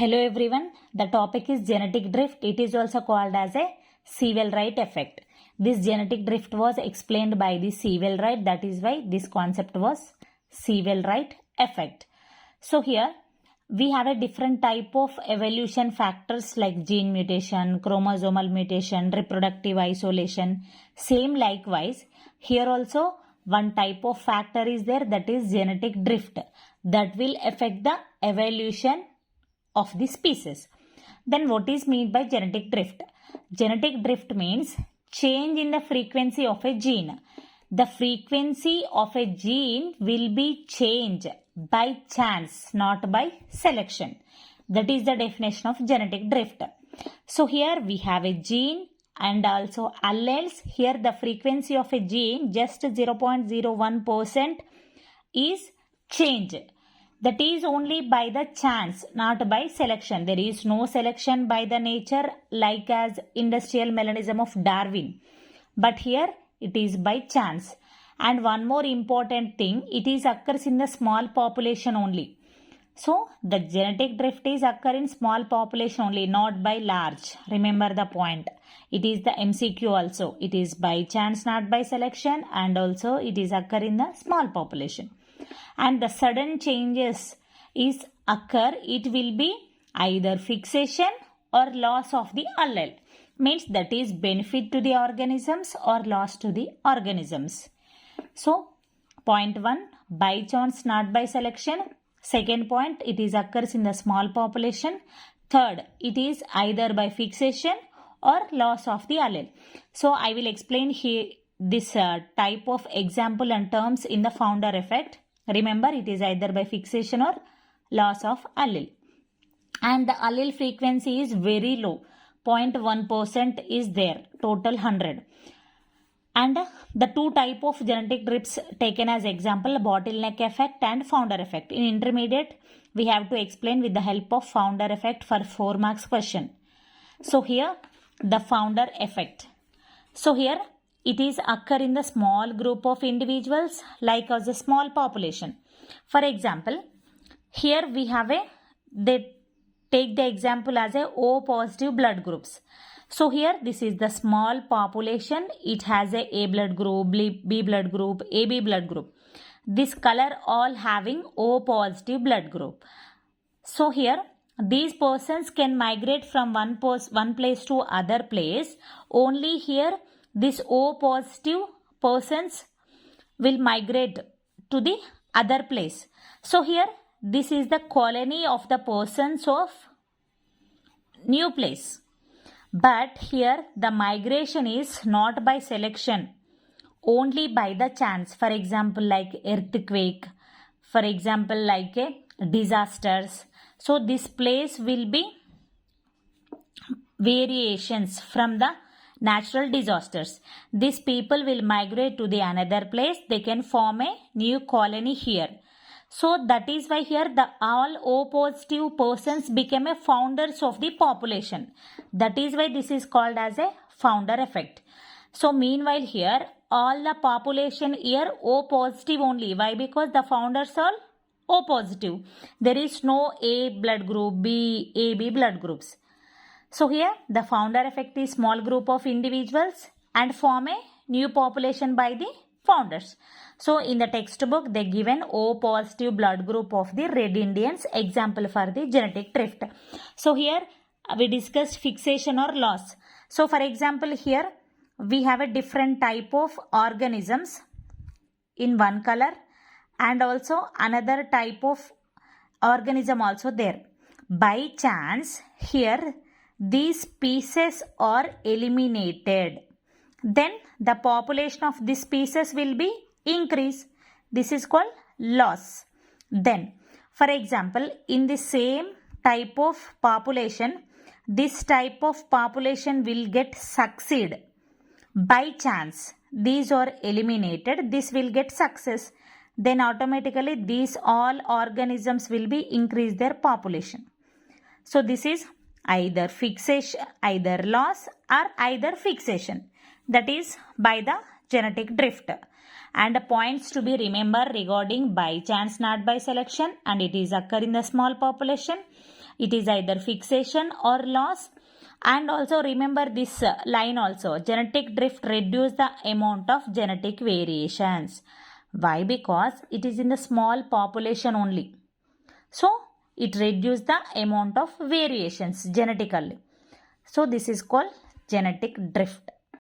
Hello everyone, the topic is genetic drift. It is also called as a Sewell-Wright effect. This genetic drift was explained by the Sewell-Wright, that is why this concept was Sewell-Wright effect. So here we have a different type of evolution factors like gene mutation, chromosomal mutation, reproductive isolation. Same likewise, here also one type of factor is there, that is genetic drift, that will affect the evolution of the species. Then what is meant by genetic drift? Genetic drift means change in the frequency of a gene. The frequency of a gene will be changed by chance, not by selection. That is the definition of genetic drift. So here we have a gene and also alleles. Here the frequency of a gene just 0.01% is changed. That is only by the chance, not by selection. There is no selection by the nature like as industrial melanism of Darwin. But here it is by chance. And one more important thing, it is occurs in the small population only. So the genetic drift is occur in small population only, not by large. Remember the point. It is the MCQ also. It is by chance, not by selection, and also it is occur in the small population. And the sudden changes is occur, it will be either fixation or loss of the allele. Means that is benefit to the organisms or loss to the organisms. So point 1, by chance, not by selection. Second point, it is occurs in the small population. Third, it is either by fixation or loss of the allele. So I will explain here this type of example and terms in the founder effect. Remember, it is either by fixation or loss of allele. And the allele frequency is very low. 0.1% is there, total 100. And the two type of genetic drifts taken as example, bottleneck effect and founder effect. In intermediate, we have to explain with the help of founder effect for 4 marks question. So here, the founder effect. So here, it is occur in the small group of individuals like as a small population. For example, here we have they take the example as a O positive blood groups. So here this is the small population. It has a blood group, B blood group, AB blood group. This color all having O positive blood group. So here these persons can migrate from one place to other place. Only here this O positive persons will migrate to the other place. So here this is the colony of the persons of new place. But here the migration is not by selection, only by the chance. For example, like earthquake, for example, like disasters. So this place will be variations from the natural disasters. These people will migrate to the another place. They can form a new colony here. So that is why here the all O positive persons became a founders of the population. That is why this is called as a founder effect. So meanwhile here all the population here O positive only. Why? Because the founders are O positive. There is no A blood group, B, AB blood groups. So here the founder effect is small group of individuals and form a new population by the founders. So in the textbook they given O positive blood group of the red Indians, example for the genetic drift. So here we discussed fixation or loss. So for example here we have a different type of organisms in one color and also another type of organism also there. By chance here these species are eliminated. Then the population of this species will be increase. This is called loss. Then for example in the same type of population, this type of population will get succeed. By chance these are eliminated, this will get success. Then automatically these all organisms will be increase their population. So this is either fixation, either loss or either fixation. That is by the genetic drift. And the points to be remembered regarding by chance, not by selection, and it is occur in the small population. It is either fixation or loss. And also remember this line also, genetic drift reduce the amount of genetic variations. Why? Because it is in the small population only. So it reduces the amount of variations genetically. So this is called genetic drift.